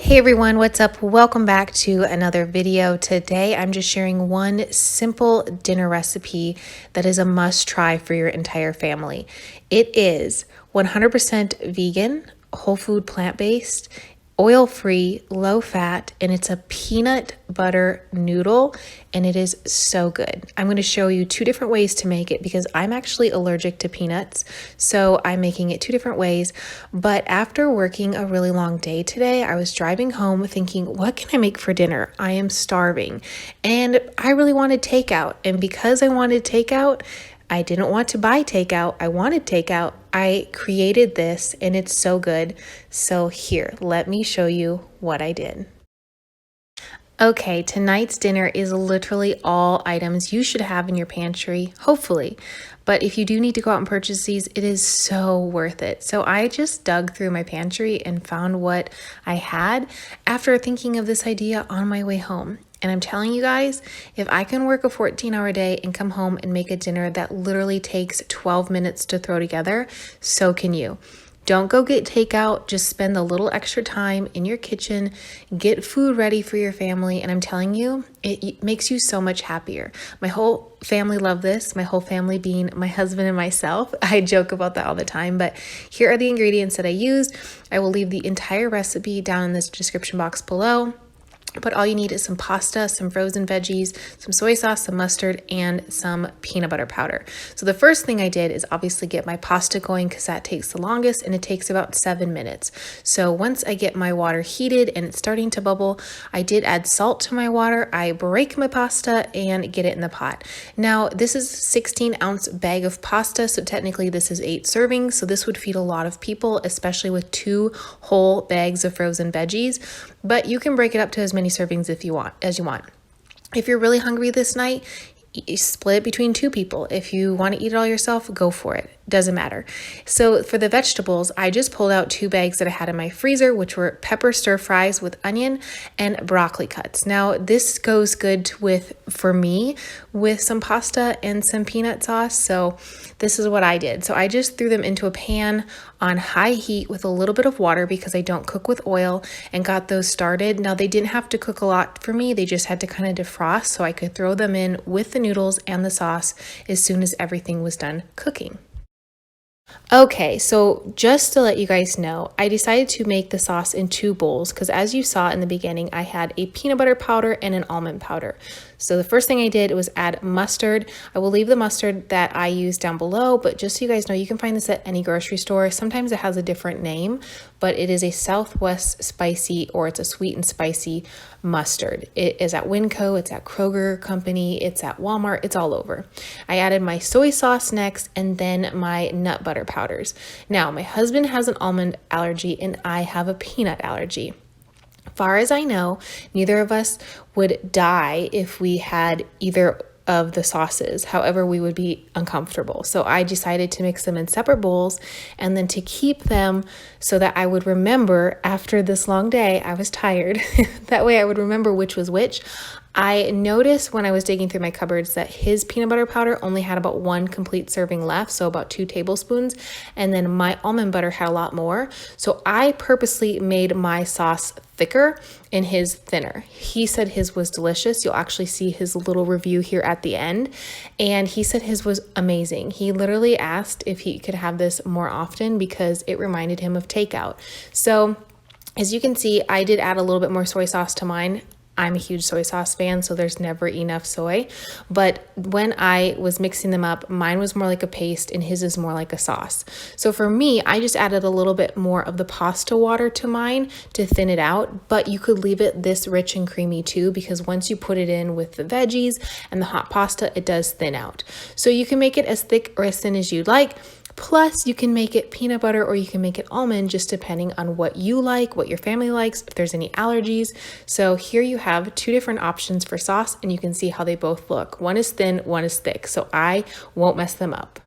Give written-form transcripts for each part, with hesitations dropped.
Hey everyone, what's up? Welcome back to another video. Today I'm just sharing one simple dinner recipe that is a must try for your entire family. It is 100% vegan, whole food plant-based, oil-free, low-fat, and it's a peanut butter noodle, and it is so good. I'm going to show you two different ways to make it because I'm actually allergic to peanuts, so I'm making it two different ways. But after working a really long day today, I was driving home thinking, what can I make for dinner? I am starving, and I really wanted takeout, and because I wanted takeout, I didn't want to buy takeout. I wanted takeout. I created this and it's so good. So here, let me show you what I did. Okay, tonight's dinner is literally all items you should have in your pantry, hopefully. But if you do need to go out and purchase these, it is so worth it. So I just dug through my pantry and found what I had after thinking of this idea on my way home. And I'm telling you guys, if I can work a 14-hour day and come home and make a dinner that literally takes 12 minutes to throw together, so can you. Don't go get takeout, just spend a little extra time in your kitchen, get food ready for your family, and I'm telling you, it makes you so much happier. My whole family love this, my whole family being my husband and myself. I joke about that all the time, but here are the ingredients that I used. I will leave the entire recipe down in this description box below. But all you need is some pasta, some frozen veggies, some soy sauce, some mustard, and some peanut butter powder. So the first thing I did is obviously get my pasta going because that takes the longest and it takes about 7 minutes. So once I get my water heated and it's starting to bubble, I did add salt to my water. I break my pasta and get it in the pot. Now this is a 16-ounce bag of pasta, so technically this is 8 servings. So this would feed a lot of people, especially with 2 whole bags of frozen veggies. But you can break it up to as many servings as you want. If you're really hungry this night, you split it between 2 people. If you want to eat it all yourself, go for it. Doesn't matter. So for the vegetables, I just pulled out 2 bags that I had in my freezer, which were pepper stir fries with onion and broccoli cuts. Now this goes good for me with some pasta and some peanut sauce. So this is what I did. So I just threw them into a pan on high heat with a little bit of water because I don't cook with oil, and got those started. Now they didn't have to cook a lot for me. They just had to kind of defrost so I could throw them in with the noodles and the sauce as soon as everything was done cooking. Okay, so just to let you guys know, I decided to make the sauce in 2 bowls because as you saw in the beginning, I had a peanut butter powder and an almond powder. So the first thing I did was add mustard. I will leave the mustard that I use down below, but just so you guys know, you can find this at any grocery store. Sometimes it has a different name, but it is a Southwest spicy, or it's a sweet and spicy mustard. It is at Winco, it's at Kroger Company, it's at Walmart, it's all over. I added my soy sauce next, and then my nut butter powders. Now, my husband has an almond allergy and I have a peanut allergy. Far as I know, neither of us would die if we had either of the sauces. However, we would be uncomfortable. So I decided to mix them in separate bowls and then to keep them so that I would remember after this long day, I was tired. That way I would remember which was which. I noticed when I was digging through my cupboards that his peanut butter powder only had about 1 complete serving left, so about 2 tablespoons, and then my almond butter had a lot more. So I purposely made my sauce thicker and his thinner. He said his was delicious. You'll actually see his little review here at the end, and he said his was amazing. He literally asked if he could have this more often because it reminded him of takeout. So as you can see, I did add a little bit more soy sauce to mine. I'm a huge soy sauce fan, so there's never enough soy. But when I was mixing them up, mine was more like a paste and his is more like a sauce. So for me, I just added a little bit more of the pasta water to mine to thin it out, but you could leave it this rich and creamy too, because once you put it in with the veggies and the hot pasta, it does thin out. So you can make it as thick or as thin as you'd like. Plus, you can make it peanut butter or you can make it almond, just depending on what you like, what your family likes, if there's any allergies. So here you have 2 different options for sauce, and you can see how they both look. One is thin, one is thick, so I won't mess them up.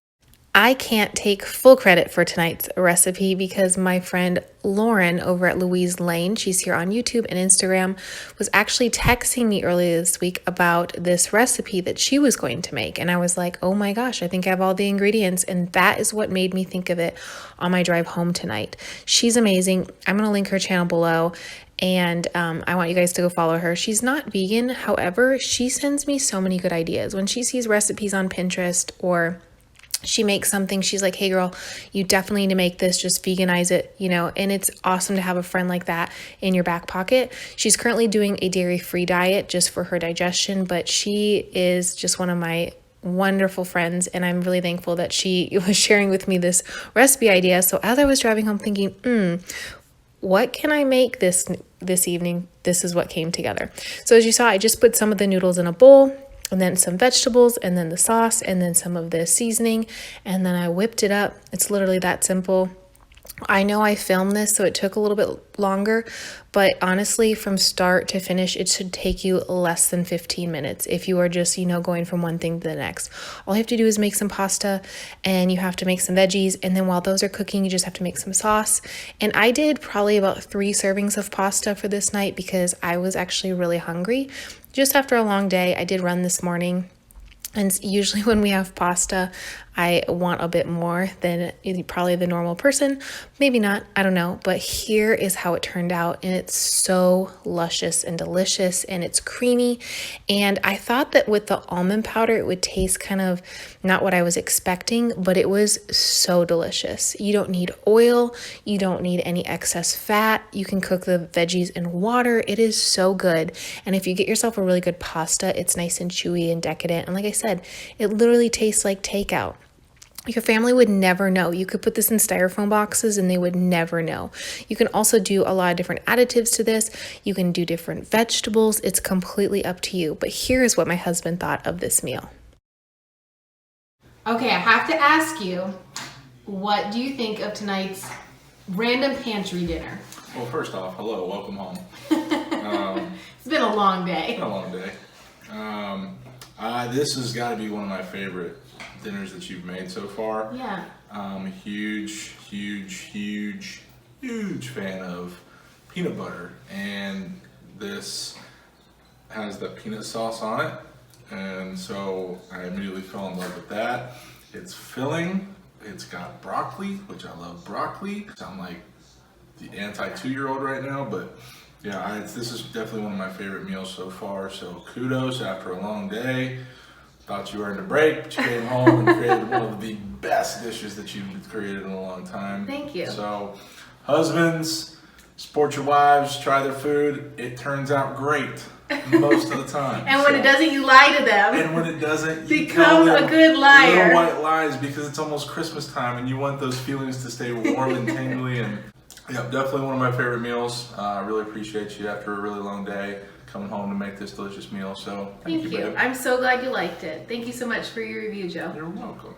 I can't take full credit for tonight's recipe because my friend Lauren over at Louise Lane, she's here on YouTube and Instagram, was actually texting me earlier this week about this recipe that she was going to make. And I was like, oh my gosh, I think I have all the ingredients. And that is what made me think of it on my drive home tonight. She's amazing. I'm going to link her channel below. and I want you guys to go follow her. She's not vegan, however, she sends me so many good ideas. When she sees recipes on Pinterest or she makes something, she's like, hey girl, you definitely need to make this, just veganize it, you know, and it's awesome to have a friend like that in your back pocket. She's currently doing a dairy-free diet just for her digestion, but she is just one of my wonderful friends, and I'm really thankful that she was sharing with me this recipe idea. So as I was driving home thinking, what can I make this evening? This is what came together. So as you saw, I just put some of the noodles in a bowl, and then some vegetables, and then the sauce, and then some of the seasoning, and then I whipped it up. It's literally that simple. I know I filmed this, so it took a little bit longer, but honestly, from start to finish, it should take you less than 15 minutes if you are just, you know, going from one thing to the next. All you have to do is make some pasta, and you have to make some veggies, and then while those are cooking, you just have to make some sauce. And I did probably about 3 servings of pasta for this night because I was actually really hungry. Just after a long day, I did run this morning. And usually when we have pasta, I want a bit more than probably the normal person. Maybe not, I don't know. But here is how it turned out. And it's so luscious and delicious, and it's creamy. And I thought that with the almond powder, it would taste kind of not what I was expecting, but it was so delicious. You don't need oil. You don't need any excess fat. You can cook the veggies in water. It is so good. And if you get yourself a really good pasta, it's nice and chewy and decadent. And like I said, it literally tastes like takeout. Your family would never know. You could put this in styrofoam boxes and they would never know. You can also do a lot of different additives to this. You can do different vegetables. It's completely up to you. But here's what my husband thought of this meal. Okay, I have to ask you, what do you think of tonight's random pantry dinner? Well, first off, hello, welcome home. It's been a long day. It's been a long day. This has got to be one of my favorite dinners that you've made so far. Yeah. I'm a huge fan of peanut butter, and this has the peanut sauce on it, and so I immediately fell in love with that. It's filling. It's got broccoli, which I love broccoli. I'm like the anti-2-year-old right now, but yeah, this is definitely one of my favorite meals so far. So kudos after a long day. Thought you earned a break, but you came home and created one of the best dishes that you've created in a long time. Thank you. So, husbands, support your wives, try their food. It turns out great most of the time. And when it doesn't, you lie to them. And when it doesn't, you become a good liar. Little white lies, because it's almost Christmas time and you want those feelings to stay warm and tingly. And yeah, definitely one of my favorite meals. I really appreciate you after a really long day coming home to make this delicious meal. So thank you, babe. I'm so glad you liked it. Thank you so much for your review, Joe. You're welcome.